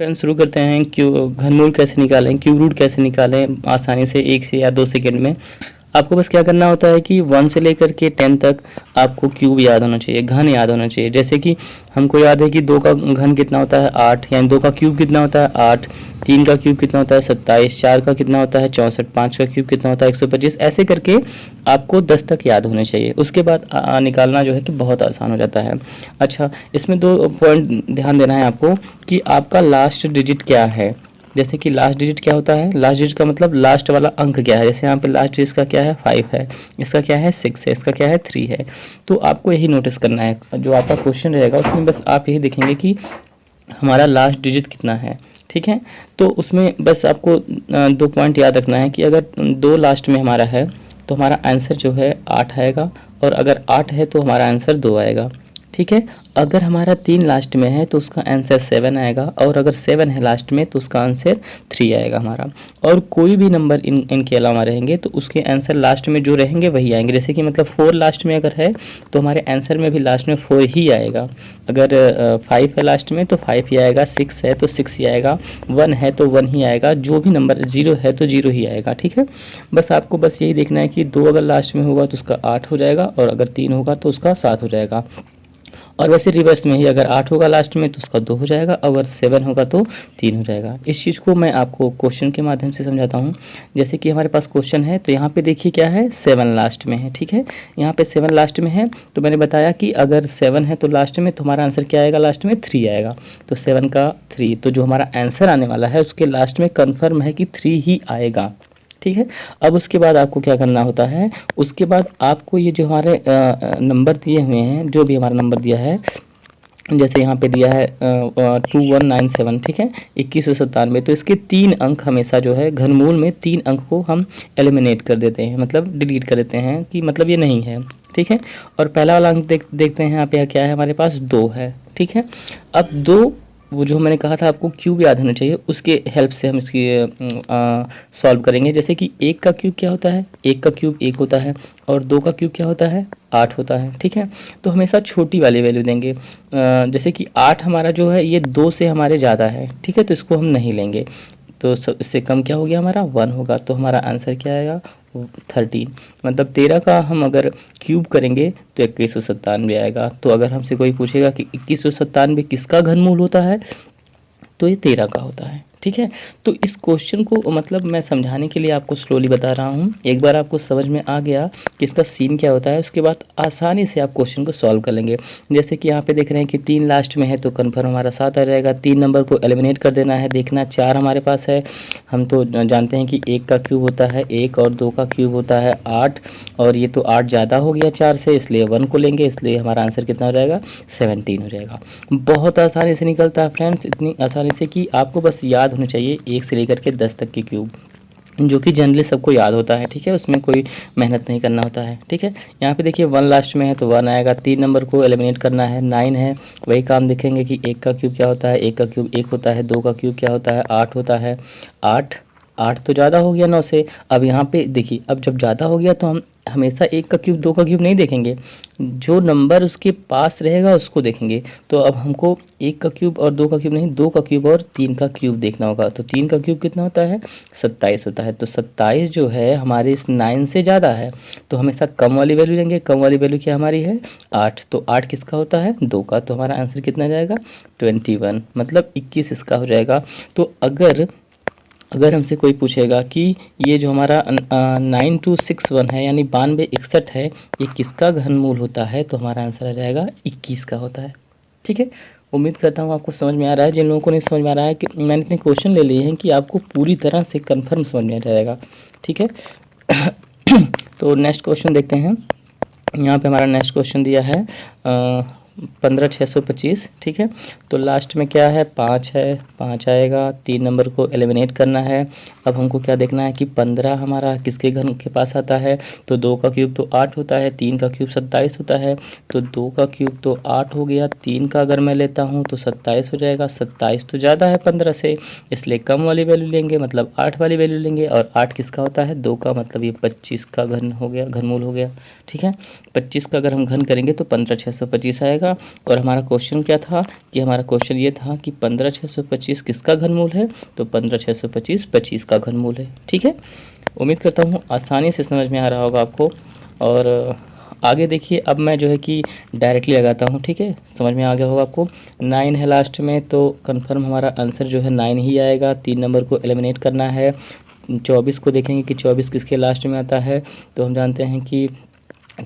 Friends शुरू करते हैं। घनमूल कैसे निकालें, क्यूब रूट कैसे निकालें आसानी से 1 से या 2 सेकंड में। आपको बस क्या करना होता है कि 1 से लेकर के 10 तक आपको क्यूब याद होना चाहिए, घन याद होना चाहिए। जैसे कि हमको याद है कि 2 का घन कितना होता है 8, यानी 2 का क्यूब कितना होता है 8, 3 का क्यूब कितना होता है 27, 4 का कितना होता है 64, 5 का क्यूब कितना होता है 125। ऐसे करके आपको 10 तक याद होने चाहिए। उसके बाद निकालना जो है कि बहुत आसान हो जाता है। अच्छा, इसमें 2 पॉइंट ध्यान देना है आपको कि आपका लास्ट डिजिट क्या है। जैसे कि लास्ट डिजिट क्या होता है, लास्ट डिजिट का मतलब लास्ट वाला अंक क्या है। जैसे यहाँ पे लास्ट डिजिट का क्या है 5 है, इसका क्या है 6 है, इसका क्या है 3 है। तो आपको यही नोटिस करना है, जो आपका क्वेश्चन रहेगा उसमें बस आप यही देखेंगे कि हमारा लास्ट डिजिट कितना है। ठीक है, तो उसमें बस आपको 2 पॉइंट याद रखना है कि अगर 2 लास्ट में हमारा है तो हमारा आंसर जो है 8 आएगा, और अगर 8 है तो हमारा आंसर 2 आएगा। ठीक है, अगर हमारा 3 लास्ट में है तो उसका आंसर 7 आएगा, और अगर 7 है लास्ट में तो उसका आंसर 3 आएगा हमारा। और कोई भी नंबर इनके अलावा रहेंगे तो उसके आंसर लास्ट में जो रहेंगे वही आएंगे। जैसे कि मतलब 4 लास्ट में अगर है तो हमारे आंसर में भी लास्ट में 4 ही आएगा। अगर 5 है लास्ट में तो 5 ही आएगा, 6 है तो 6 ही आएगा, 1 है तो 1 ही आएगा, जो भी नंबर 0 है तो 0 ही आएगा। ठीक है, बस आपको बस यही देखना है कि 2 अगर लास्ट में होगा तो उसका 8 हो जाएगा, और अगर 3 होगा तो उसका 7 हो जाएगा। और वैसे रिवर्स में ही अगर 8 होगा लास्ट में तो उसका 2 हो जाएगा, अगर 7 होगा तो 3 हो जाएगा। इस चीज़ को मैं आपको क्वेश्चन के माध्यम से समझाता हूँ। जैसे कि हमारे पास क्वेश्चन है तो यहाँ पे देखिए क्या है 7 लास्ट में है। ठीक है, यहाँ पे 7 लास्ट में है, तो मैंने बताया कि अगर 7 है तो लास्ट में तो हमारा आंसर क्या आएगा, लास्ट में 3 आएगा। तो 7 का 3, तो जो हमारा आंसर आने वाला है उसके लास्ट में कन्फर्म है कि 3 ही आएगा। ठीक है, अब उसके बाद आपको क्या करना होता है, उसके बाद आपको ये जो हमारे नंबर दिए हुए हैं, जो भी हमारा नंबर दिया है, जैसे यहाँ पे दिया है 2197, ठीक है 2197, तो इसके 3 अंक हमेशा जो है घनमूल में 3 अंक को हम एलिमिनेट कर देते हैं, मतलब डिलीट कर देते हैं कि मतलब ये नहीं है। ठीक है, और पहला वाला अंक देखते हैं यहाँ पे क्या है, हमारे पास 2 है। ठीक है, अब 2, वो जो मैंने कहा था आपको क्यूब याद होना चाहिए, उसके हेल्प से हम इसकी सॉल्व करेंगे। जैसे कि 1 का क्यूब क्या होता है, 1 का क्यूब 1 होता है, और 2 का क्यूब क्या होता है 8 होता है। ठीक है, तो हमेशा छोटी वाली वैल्यू देंगे। जैसे कि 8 हमारा जो है ये 2 से हमारे ज़्यादा है। ठीक है, तो इसको हम नहीं लेंगे, तो इससे कम क्या हो गया हमारा 1 होगा, तो हमारा आंसर क्या आएगा 13। मतलब 13 का हम अगर क्यूब करेंगे तो 2197 आएगा। तो अगर हमसे कोई पूछेगा कि 2197 किसका घनमूल होता है, तो ये 13 का होता है। ठीक है, तो इस क्वेश्चन को मतलब मैं समझाने के लिए आपको स्लोली बता रहा हूँ। एक बार आपको समझ में आ गया कि इसका सीन क्या होता है, उसके बाद आसानी से आप क्वेश्चन को सॉल्व कर लेंगे। जैसे कि यहाँ पे देख रहे हैं कि 3 लास्ट में है तो कन्फर्म हमारा 7 आ जाएगा। 3 नंबर को एलिमिनेट कर देना है, देखना 4 हमारे पास है। हम तो जानते हैं कि 1 का क्यूब होता है 1, और 2 का क्यूब होता है 8, और ये तो 8 ज़्यादा हो गया 4 से, इसलिए 1 को लेंगे, इसलिए हमारा आंसर कितना हो जाएगा 17 हो जाएगा। बहुत आसानी से निकलता है फ्रेंड्स, इतनी आसानी से कि आपको बस याद होने चाहिए 1 से लेकर के 10 तक के क्यूब, जो कि जनरली सबको याद होता है। ठीक है, उसमें कोई मेहनत नहीं करना होता है। ठीक है, यहाँ पे देखिए 1 लास्ट में है तो 1 आएगा। 3 नंबर को एलिमिनेट करना है, 9 है, वही काम देखेंगे कि 1 का क्यूब क्या होता है, 1 का क्यूब 1 होता है, 2 का क्यूब क्या होता है 8 होता है, 8 तो ज़्यादा हो गया 9 से। अब यहाँ पे देखिए, अब जब ज़्यादा हो गया तो हम हमेशा 1 का क्यूब 2 का क्यूब नहीं देखेंगे, जो नंबर उसके पास रहेगा उसको देखेंगे। तो अब हमको 1 का क्यूब और 2 का क्यूब नहीं, 2 का क्यूब और 3 का क्यूब देखना होगा। तो 3 का क्यूब कितना होता है 27 होता है। तो 27 जो है हमारे इस 9 से ज़्यादा है, तो हमेशा कम वाली वैल्यू लेंगे। कम वाली वैल्यू क्या हमारी है 8, तो 8 किसका होता है 2 का, तो हमारा आंसर कितना जाएगा 21, मतलब 21 इसका हो जाएगा। तो अगर हमसे कोई पूछेगा कि ये जो हमारा 9261 है, यानी 9261 है, ये किसका घनमूल होता है, तो हमारा आंसर आ जाएगा 21 का होता है। ठीक है, उम्मीद करता हूँ आपको समझ में आ रहा है। जिन लोगों को नहीं समझ में आ रहा है कि मैंने इतने क्वेश्चन ले लिए हैं कि आपको पूरी तरह से कंफर्म समझ में आ जाएगा। ठीक है तो नेक्स्ट क्वेश्चन देखते हैं। यहाँ पे हमारा नेक्स्ट क्वेश्चन दिया है 15625। ठीक है, तो लास्ट में क्या है 5 है, 5 आएगा। 3 नंबर को एलिमिनेट करना है। अब हमको क्या देखना है कि 15 हमारा किसके घन के पास आता है, तो 2 का क्यूब तो 8 होता है, 3 का क्यूब 27 होता है, तो 2 का क्यूब तो 8 हो गया, 3 का अगर मैं लेता हूँ तो 27 हो जाएगा। 27 तो ज़्यादा है 15 से, इसलिए कम वाली वैल्यू लेंगे, मतलब 8 वाली वैल्यू लेंगे। और 8 किसका होता है 2 का, मतलब ये 25 का घन हो गया, घनमूल हो गया। ठीक है, 25 का अगर हम घन करेंगे तो 15625 आएगा, था। और हमारा क्वेश्चन क्या था कि हमारा क्वेश्चन ये था कि 15,625 किसका घनमूल है, तो 15,625 25 का घनमूल है। ठीक है, उम्मीद करता हूँ आसानी से समझ में आ रहा होगा आपको। और आगे देखिए, अब मैं जो है कि डायरेक्टली लगाता हूँ। ठीक है, समझ में आ गया होगा आपको। 9 है लास्ट में, तो कन्फर्म हमारा आंसर जो है 9 ही आएगा। 3 नंबर को एलिमिनेट करना है। 24 को देखेंगे कि 24 किसके लास्ट में आता है, तो हम जानते हैं कि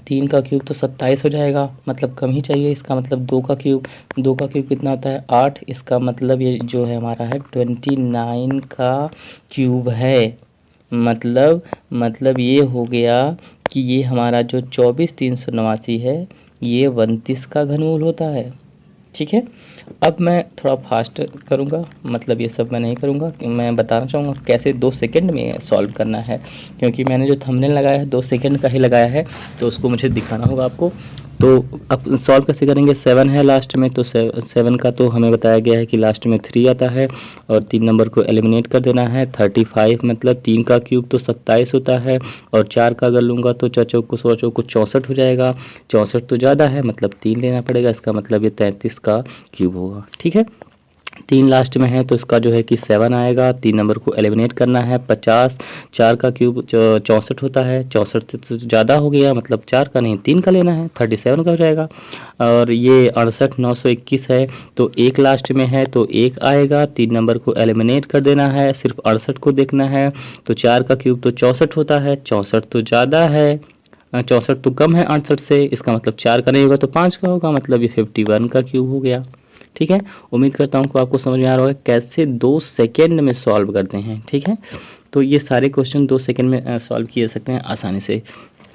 3 का क्यूब तो 27 हो जाएगा, मतलब कम ही चाहिए। इसका मतलब 2 का क्यूब, 2 का क्यूब कितना होता है 8। इसका मतलब ये जो है हमारा है 29 का क्यूब है। मतलब ये हो गया कि ये हमारा जो 24,389 है ये 29 का घनमूल होता है। ठीक है, अब मैं थोड़ा फास्ट करूँगा, मतलब ये सब मैं नहीं करूँगा। मैं बताना चाहूँगा कैसे 2 सेकंड में सॉल्व करना है, क्योंकि मैंने जो थंबनेल लगाया है 2 सेकंड का ही लगाया है, तो उसको मुझे दिखाना होगा आपको। तो अब सॉल्व कैसे करेंगे, 7 है लास्ट में, तो 7 का तो हमें बताया गया है कि लास्ट में 3 आता है, और 3 नंबर को एलिमिनेट कर देना है। 35 मतलब 3 का क्यूब तो 27 होता है, और 4 का अगर लूँगा तो 4 चौक को 16 चौक को 64 हो जाएगा। 64 तो ज़्यादा है, मतलब 3 लेना पड़ेगा। इसका मतलब ये 33 का क्यूब होगा। ठीक है, 3 लास्ट में है तो इसका जो है कि 7 आएगा। 3 नंबर को एलिमिनेट करना है। 50, 4 का क्यूब 64 होता है। 64 तो ज़्यादा हो गया, मतलब 4 का नहीं 3 का लेना है, 37 का हो जाएगा। और ये 68 921 है, तो 1 लास्ट में है तो 1 आएगा। 3 नंबर को एलिमिनेट कर देना है, सिर्फ 68 को देखना है। तो 4 का क्यूब तो 64 होता है, 64 तो ज़्यादा है, 64 तो कम है 68 से। इसका मतलब 4 का नहीं होगा तो 5 का होगा, मतलब ये 51 का क्यूब हो गया। ठीक है, उम्मीद करता हूँ कि आपको समझ में आ रहा होगा कैसे 2 सेकंड में सॉल्व करते हैं। ठीक है, तो ये सारे क्वेश्चन 2 सेकंड में सॉल्व किए जा सकते हैं आसानी से।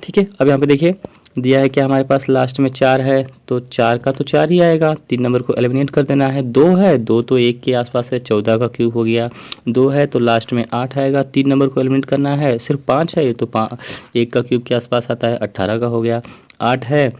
ठीक है, अब यहाँ पे देखिए दिया है कि हमारे पास लास्ट में 4 है, तो 4 का तो 4 ही आएगा। 3 नंबर को एलिमिनेट कर देना है। 2 है, 2 तो 1 के आसपास है, 14 का क्यूब हो गया। 2 है तो लास्ट में 8 आएगा। 3 नंबर को एलिमिनेट करना है, सिर्फ 5 है, ये तो 1 का क्यूब के आसपास आता है, 18 का हो गया। 8 है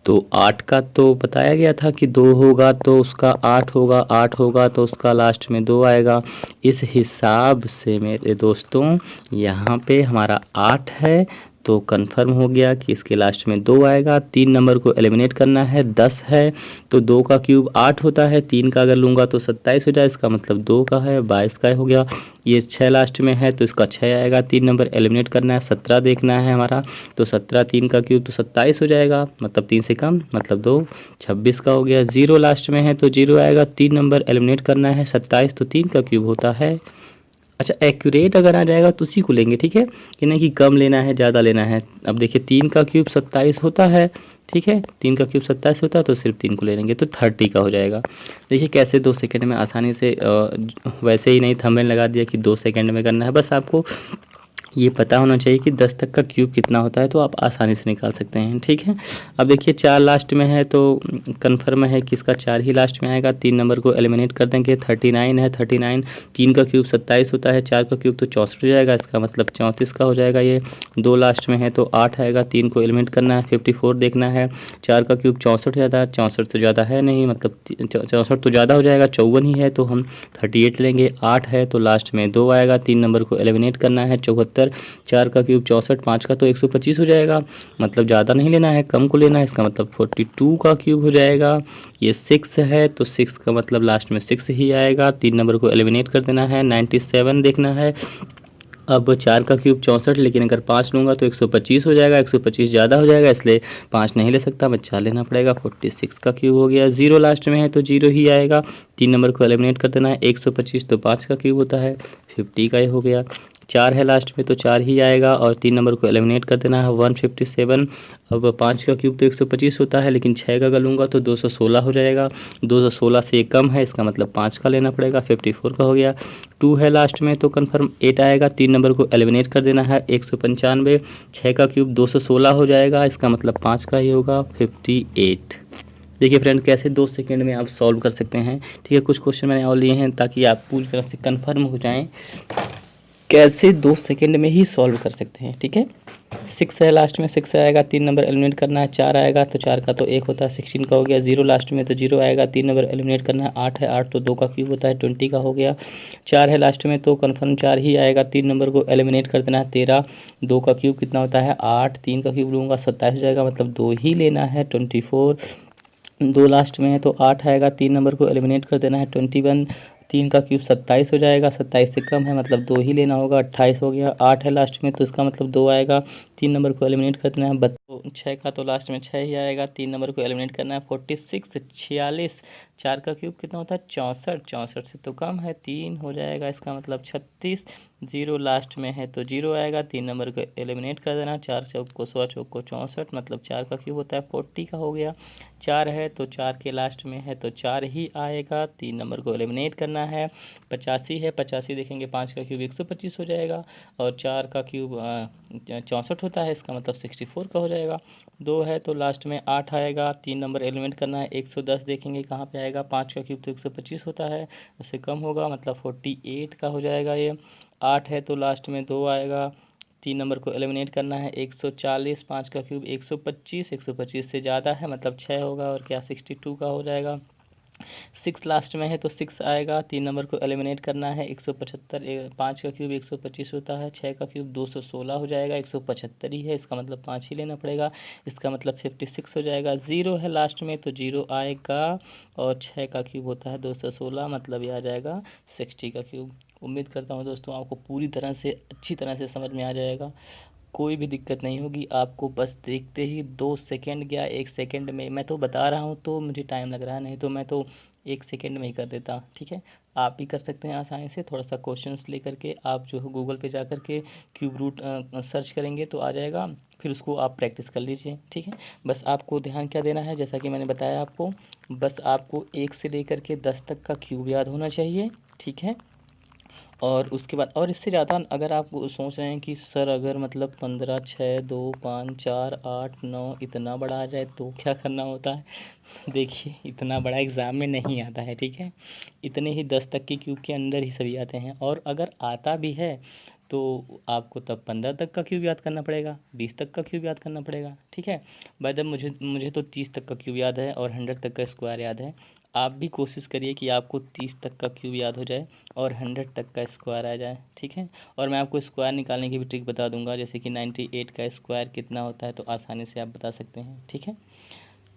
तो 8 का तो बताया गया था कि 2 होगा तो उसका 8 होगा, 8 होगा तो उसका लास्ट में 2 आएगा। इस हिसाब से मेरे दोस्तों यहाँ पे हमारा 8 है, तो कंफर्म हो गया कि इसके लास्ट में 2 आएगा। 3 नंबर को एलिमिनेट करना है। 10 है तो 2 का क्यूब 8 होता है, 3 का अगर लूँगा तो 27 हो जाए, इसका मतलब 2 का है, 22 का हो गया। ये 6 लास्ट में है तो इसका 6 आएगा। 3 नंबर एलिमिनेट करना है। 17 देखना है हमारा, तो 17 3 का क्यूब तो 27 हो जाएगा, मतलब 3 से कम, मतलब 2, 26 का हो गया। 0 लास्ट में है तो 0 आएगा। 3 नंबर एलिमिनेट करना है। 27 तो 3 का क्यूब होता है। अच्छा, एक्यूरेट अगर आ जाएगा तो उसी को लेंगे। ठीक है, कि नहीं कि कम लेना है ज़्यादा लेना है। अब देखिए 3 का क्यूब 27 होता है। ठीक है, 3 का क्यूब 27 होता है तो सिर्फ 3 को ले लेंगे तो 30 का हो जाएगा। देखिए कैसे 2 सेकंड में आसानी से, वैसे ही नहीं थंबनेल लगा दिया कि 2 सेकंड में करना है, बस आपको ये पता होना चाहिए कि 10 तक का क्यूब कितना होता है, तो आप आसानी से निकाल सकते हैं। ठीक है, अब देखिए 4 लास्ट में है तो कंफर्म है कि इसका 4 ही लास्ट में आएगा। 3 नंबर को एलिमिनेट कर देंगे। 39 है, 39 3 का क्यूब 27 होता है, 4 का क्यूब तो 64 हो जाएगा, इसका मतलब 34 का हो जाएगा। ये 2 लास्ट में है तो 8 आएगा। 3 को एलिमिनेट करना है। 54 देखना है। 4 का क्यूब 64 जाता है, 64 तो ज़्यादा है नहीं, मतलब 64 तो ज़्यादा हो जाएगा, 54 ही है तो हम 38 लेंगे। 8 है तो लास्ट में 2 आएगा। 3 नंबर को एलिमिनेट करना है। 74, 4 का क्यूब 64, 5 का तो 125 हो जाएगा, मतलब ज़्यादा नहीं लेना है, कम को लेना है, इसका मतलब 42 का क्यूब हो जाएगा। ये 6 है तो 6 का मतलब लास्ट में 6 ही आएगा। 3 नंबर को एलिमिनेट कर देना है। 97 देखना है। अब 4 का क्यूब 64, लेकिन अगर 5 लूँगा तो 125 हो जाएगा, 125 ज़्यादा हो जाएगा, इसलिए 5 नहीं ले सकता, मैं 4 लेना पड़ेगा। 46 का क्यूब हो गया। 0 लास्ट में है तो 0 ही आएगा। 3 नंबर को एलिमिनेट कर देना है। 125 तो 5 का क्यूब होता है, 50 का ही हो गया। 4 है लास्ट में तो 4 ही आएगा, और 3 नंबर को एलिमिनेट कर देना है। 157, अब 5 का क्यूब तो 125 होता है, लेकिन 6 का अगर लूँगा तो 216 हो जाएगा। 216 से कम है, इसका मतलब 5 का लेना पड़ेगा। 54 का हो गया। 2 है लास्ट में तो कन्फर्म 8 आएगा। 3 नंबर को एलिमिनेट कर देना है। 195, 6 का क्यूब 216 हो जाएगा, इसका मतलब 5 का ही होगा। 58। देखिए फ्रेंड कैसे 2 सेकंड में आप सॉल्व कर सकते हैं। ठीक है, कुछ क्वेश्चन मैंने और लिए हैं ताकि आप पूरी तरह से कन्फर्म हो जाएं कैसे 2 सेकंड में ही सॉल्व कर सकते हैं। ठीक है, 6 है लास्ट में, 6 आएगा। 3 नंबर एलिमिनेट करना है। 4 आएगा तो 4 का तो 1 होता है, 16 का हो गया। 0 लास्ट में तो 0 आएगा। 3 नंबर एलिमिनेट करना है। 8 है, 8 तो 2 का क्यूब होता है, 20 का हो गया। 4 है लास्ट में तो कन्फर्म 4 ही आएगा। 3 नंबर को एलिमिनेट कर देना है। 13, 2 का क्यूब कितना होता है 8, 3 का क्यूब लूँगा 27 हो जाएगा, मतलब 2 ही लेना है। 24, 2 लास्ट में है तो 8 आएगा, 3 नंबर को एलिमिनेट कर देना है 21, 3 का क्यूब 27 हो जाएगा, 27 से कम है मतलब 2 ही लेना होगा, 28 हो गया, 8 है लास्ट में तो इसका मतलब 2 आएगा, 3 नंबर को एलिमिनेट कर देना है 6 का तो लास्ट में 6 ही आएगा, 3 नंबर को एलिमिनेट करना है 46, 46, 4 का क्यूब कितना होता है 64, 64 से तो कम है 3 हो जाएगा, इसका मतलब 36, 0 लास्ट में है तो 0 आएगा, 3 नंबर को एलिमिनेट कर देना, 4 चौक को 100 चौक को 64 मतलब 4 का क्यूब होता है 40 का हो गया, 4 है तो 4 के लास्ट में है तो 4 ही आएगा, 3 नंबर को एलिमिनेट करना है 85 है, 85 देखेंगे 5 का क्यूब 125 हो जाएगा और 4 का क्यूब 64 होता है, इसका मतलब 64 का हो जाएगा, 2 है तो लास्ट में 8 आएगा, 3 नंबर एलिमिनेट करना है 110 देखेंगे कहाँ पे आएगा, 5 का क्यूब तो 125 होता है, उससे कम होगा मतलब 48 का हो जाएगा ये, 8 है तो लास्ट में 2 आएगा, 3 नंबर को एलिमिनेट करना है 140, 5 का क्यूब 125, 125 से ज़्यादा है मतलब 6 होगा और क्या 62 का हो जाएगा, 6 लास्ट में है तो 6 आएगा, 3 नंबर को एलिमिनेट करना है 175, 5 का क्यूब 125 होता है, 6 का क्यूब 216 हो जाएगा, 175 ही है, इसका मतलब 5 ही लेना पड़ेगा, इसका मतलब 56 हो जाएगा, 0 है लास्ट में तो 0 आएगा और 6 का क्यूब होता है 216 मतलब ये आ जाएगा 60 का क्यूब। उम्मीद करता हूँ दोस्तों आपको पूरी तरह से अच्छी तरह से समझ में आ जाएगा, कोई भी दिक्कत नहीं होगी, आपको बस देखते ही 2 सेकंड या 1 सेकंड में, मैं तो बता रहा हूँ तो मुझे टाइम लग रहा है, नहीं तो मैं तो 1 सेकंड में ही कर देता, ठीक है। आप भी कर सकते हैं आसानी से, थोड़ा सा क्वेश्चंस लेकर के आप जो है गूगल पे जा कर के क्यूब रूट सर्च करेंगे तो आ जाएगा, फिर उसको आप प्रैक्टिस कर लीजिए, ठीक है। बस आपको ध्यान क्या देना है, जैसा कि मैंने बताया आपको, बस आपको 1 से लेकर के 10 तक का क्यूब याद होना चाहिए, ठीक है। और उसके बाद और इससे ज़्यादा अगर आप सोच रहे हैं कि सर अगर मतलब 15, 6, 2, 5, 4, 8, 9 इतना बड़ा आ जाए तो क्या करना होता है देखिए इतना बड़ा एग्ज़ाम में नहीं आता है, ठीक है। इतने ही 10 तक के क्यूब के अंदर ही सभी आते हैं, और अगर आता भी है तो आपको तब 15 तक का क्यूब याद करना पड़ेगा, 20 तक का क्यूब याद करना पड़ेगा, ठीक है। बाय द मुझे मुझे तो 30 तक का क्यूब याद है और 100 तक का स्क्वायर याद है, आप भी कोशिश करिए कि आपको 30 तक का क्यूब याद हो जाए और 100 तक का स्क्वायर आ जाए, ठीक है। और मैं आपको स्क्वायर निकालने की भी ट्रिक बता दूंगा, जैसे कि 98 का स्क्वायर कितना होता है तो आसानी से आप बता सकते हैं, ठीक है।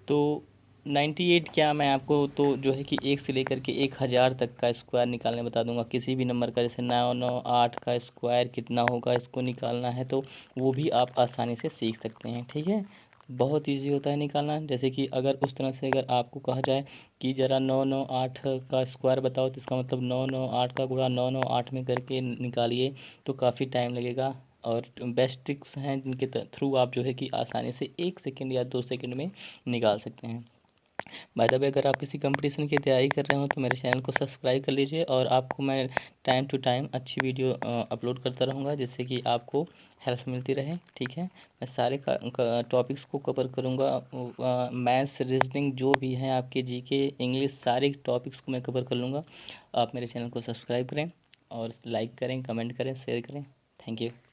तो 98 क्या, मैं आपको तो जो है कि 1 से लेकर के 1000 तक का स्क्वायर निकालने बता दूंगा, किसी भी नंबर का, जैसे 998 का स्क्वायर कितना होगा इसको निकालना है तो वो भी आप आसानी से सीख सकते हैं, ठीक है। बहुत इजी होता है निकालना, जैसे कि अगर उस तरह से अगर आपको कहा जाए कि ज़रा 998 का स्क्वायर बताओ तो इसका मतलब 998 का गुणा 998 में करके निकालिए तो काफ़ी टाइम लगेगा, और बेस्ट ट्रिक्स हैं जिनके थ्रू आप जो है कि आसानी से 1 सेकंड या 2 सेकंड में निकाल सकते हैं। बाय द वे अगर आप किसी कंपटीशन की तैयारी कर रहे हो तो मेरे चैनल को सब्सक्राइब कर लीजिए, और आपको मैं टाइम टू टाइम अच्छी वीडियो अपलोड करता रहूँगा जिससे कि आपको हेल्प मिलती रहे, ठीक है। मैं सारे टॉपिक्स को कवर करूँगा, मैथ्स रीजनिंग जो भी हैं आपके जीके इंग्लिश सारे टॉपिक्स को मैं कवर कर लूँगा। आप मेरे चैनल को सब्सक्राइब करें और लाइक करें, कमेंट करें, शेयर करें। Thank you.